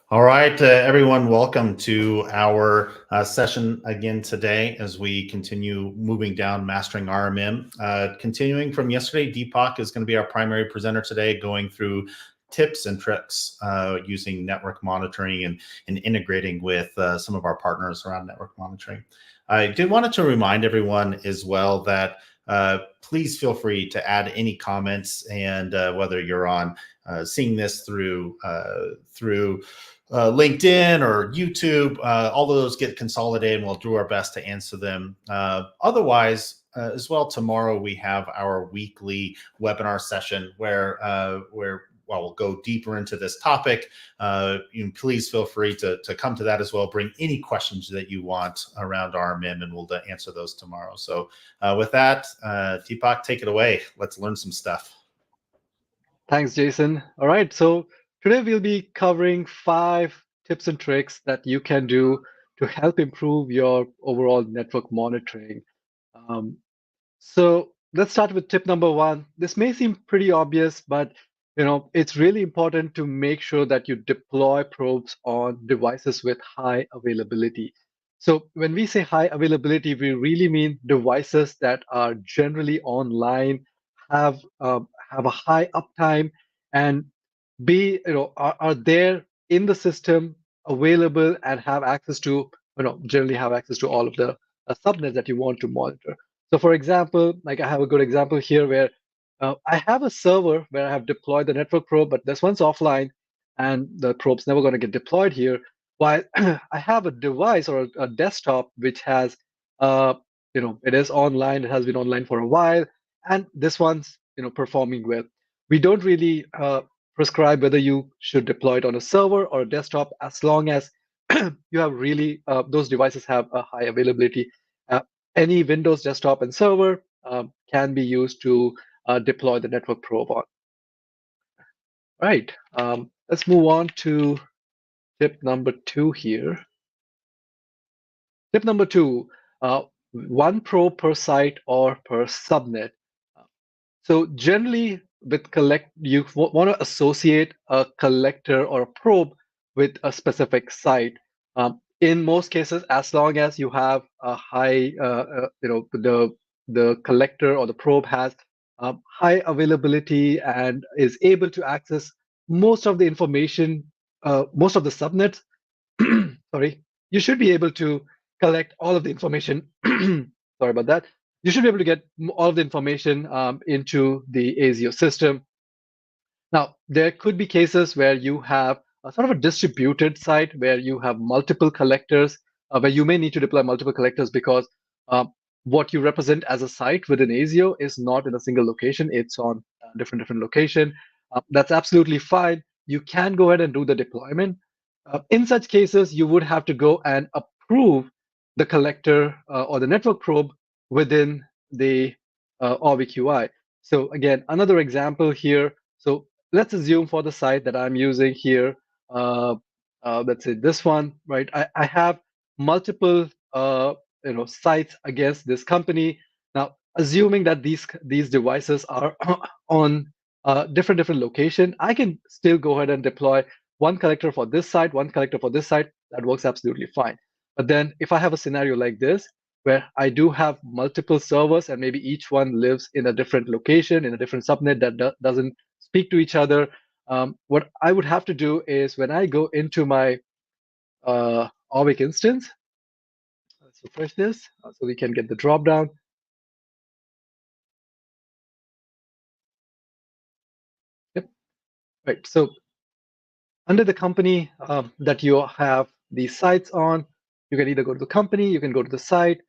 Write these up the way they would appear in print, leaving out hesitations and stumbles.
All right, everyone, welcome to our session again today as we continue moving down Mastering RMM. Continuing from yesterday, Deepak is going to be our primary presenter today, going through tips and tricks using network monitoring and integrating with some of our partners around network monitoring. I did wanted to remind everyone as well that please feel free to add any comments, and whether you're on seeing this through LinkedIn or YouTube, all of those get consolidated and we'll do our best to answer them. Otherwise, as well, tomorrow we have our weekly webinar session where we'll go deeper into this topic. Please feel free to come to that as well. Bring any questions that you want around RMM and we'll answer those tomorrow. So with that, Deepak, take it away. Let's learn some stuff. Thanks, Jason. All right, so today we'll be covering 5 tips and tricks that you can do to help improve your overall network monitoring. So let's start with tip number 1. This may seem pretty obvious, but it's really important to make sure that you deploy probes on devices with high availability. So when we say high availability, we really mean devices that are generally online, have a high uptime, and are there in the system, available, and have access to generally have access to all of the subnets that you want to monitor. So for example, like I have a good example here where I have a server where I have deployed the network probe, but this one's offline and the probe's never going to get deployed here. While I have a device or a desktop which has, it is online, it has been online for a while, and this one's, performing well. We don't really prescribe whether you should deploy it on a server or a desktop, as long as you have really, those devices have a high availability. Any Windows desktop and server can be used to deploy the network probe on. Right. Let's move on to tip number 2 here. Tip number 2, 1 probe per site or per subnet. So generally, with you want to associate a collector or a probe with a specific site. In most cases, as long as you have a high, the collector or the probe has high availability and is able to access most of the information, most of the subnets. Sorry, you should be able to collect all of the information. Sorry about that. You should be able to get all of the information into the ASIO system. Now, there could be cases where you have a sort of a distributed site where you have multiple collectors, where you may need to deploy multiple collectors because what you represent as a site within ASIO is not in a single location. It's on a different location. That's absolutely fine. You can go ahead and do the deployment. In such cases, you would have to go and approve the collector or the network probe within the OrbQI. So again, another example here. So let's assume for the site that I'm using here, let's say this one, right? I have multiple sites against this company. Now, assuming that these devices are on different location, I can still go ahead and deploy 1 collector for this site, 1 collector for this site. That works absolutely fine. But then if I have a scenario like this, where I do have multiple servers and maybe each one lives in a different location, in a different subnet that doesn't speak to each other, what I would have to do is when I go into my Orbic instance, let's refresh this so we can get the dropdown. Yep. Right. So under the company that you have these sites on, you can either go to the company, you can go to the site.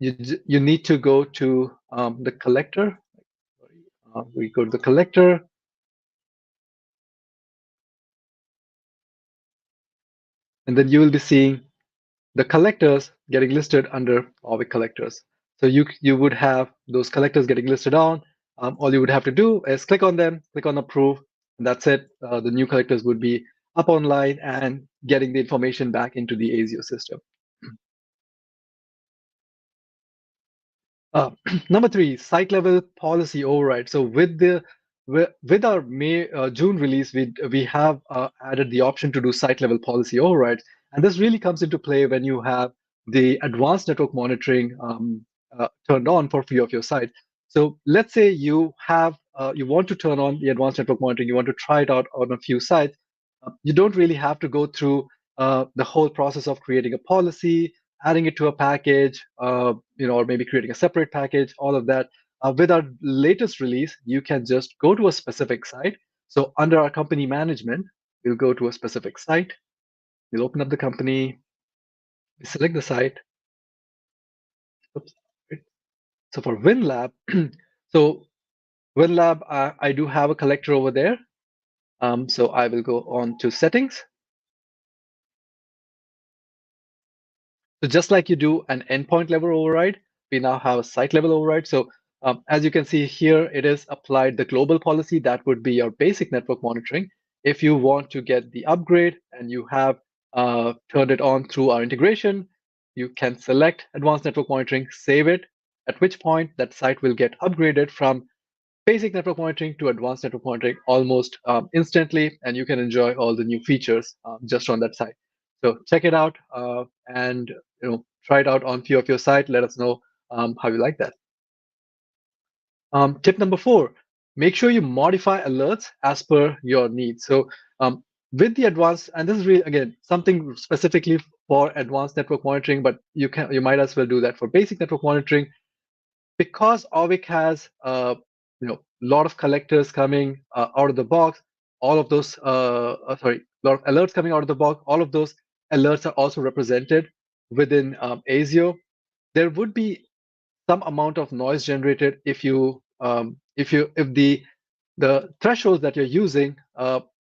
You need to go to the collector. We go to the collector. And then you will be seeing the collectors getting listed under Orbic collectors. So you would have those collectors getting listed on. All you would have to do is click on them, click on approve, and that's it. The new collectors would be up online and getting the information back into the ASIO system. Number 3, site level policy override. So with the with our June release, we have added the option to do site level policy overrides, and this really comes into play when you have the advanced network monitoring turned on for a few of your sites. So let's say you want to turn on the advanced network monitoring, you want to try it out on a few sites. You don't really have to go through the whole process of creating a policy, adding it to a package, or maybe creating a separate package, all of that. With our latest release, you can just go to a specific site. So under our company management, we'll go to a specific site. We'll open up the company, we select the site. Oops. So for WinLab, so WinLab, I do have a collector over there. So I will go on to settings. So just like you do an endpoint level override, we now have a site level override. So as you can see here, it is applied the global policy. That would be your basic network monitoring. If you want to get the upgrade and you have turned it on through our integration, you can select advanced network monitoring, save it, at which point that site will get upgraded from basic network monitoring to advanced network monitoring almost instantly, and you can enjoy all the new features just on that site. So check it out and try it out on a few of your site. Let us know how you like that. Tip number 4, make sure you modify alerts as per your needs. So with the advanced, and this is really again something specifically for advanced network monitoring, but you might as well do that for basic network monitoring. Because Orvik has a lot of collectors coming out of the box, all of those a lot of alerts coming out of the box, all of those alerts are also represented within ASIO. There would be some amount of noise generated if the thresholds that you're using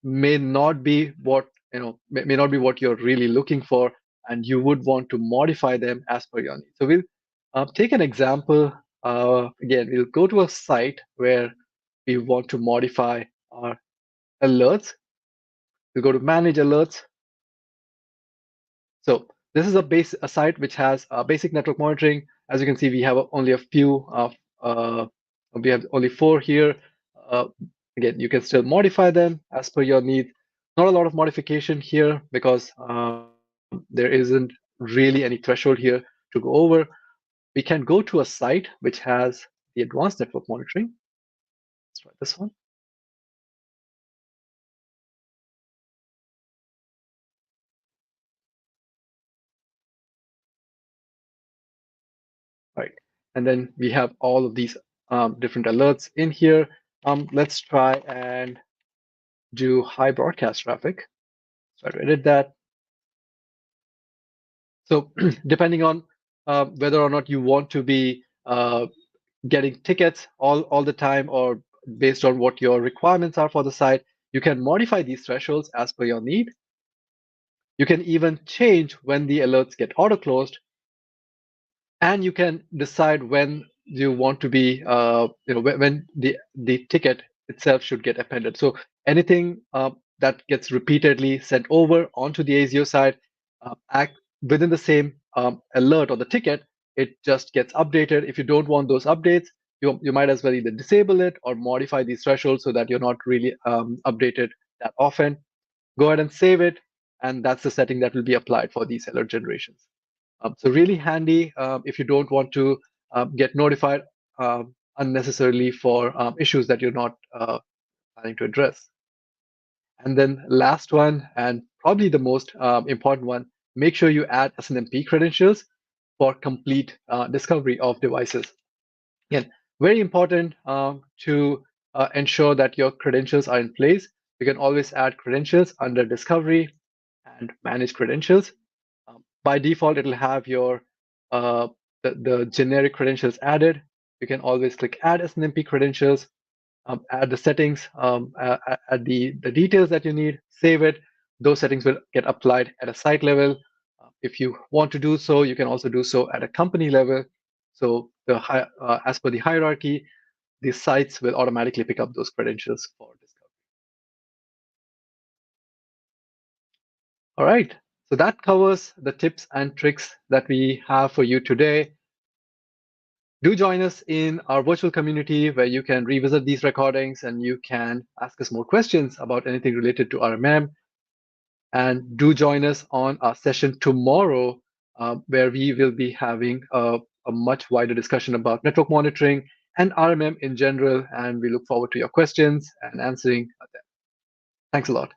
may not be what may not be what you're really looking for, and you would want to modify them as per your needs. So we'll take an example. Again, we'll go to a site where we want to modify our alerts. We'll go to manage alerts. So this is a site which has basic network monitoring. As you can see, we have only a few of we have only 4 here. Again, you can still modify them as per your needs. Not a lot of modification here because there isn't really any threshold here to go over. We can go to a site which has the advanced network monitoring. Let's try this one. Right. And then we have all of these different alerts in here. Let's try and do high broadcast traffic. So I edit that. So depending on whether or not you want to be getting tickets all the time, or based on what your requirements are for the site, you can modify these thresholds as per your need. You can even change when the alerts get auto-closed, and you can decide when you want to be, when the ticket itself should get appended. So anything that gets repeatedly sent over onto the ASIO side, act within the same alert or the ticket, it just gets updated. If you don't want those updates, you might as well either disable it or modify these thresholds so that you're not really updated that often. Go ahead and save it, and that's the setting that will be applied for these alert generations. So really handy if you don't want to get notified unnecessarily for issues that you're not planning to address. And then last one, and probably the most important one, make sure you add SNMP credentials for complete discovery of devices. Again, very important to ensure that your credentials are in place. You can always add credentials under discovery and manage credentials. By default, it'll have your the generic credentials added. You can always click add SNMP credentials, add the settings, add the details that you need, save it. Those settings will get applied at a site level. If you want to do so, you can also do so at a company level. So as per the hierarchy, the sites will automatically pick up those credentials for discovery. All right, so that covers the tips and tricks that we have for you today. Do join us in our virtual community where you can revisit these recordings and you can ask us more questions about anything related to RMM. And do join us on our session tomorrow, where we will be having a much wider discussion about network monitoring and RMM in general. And we look forward to your questions and answering them. Thanks a lot.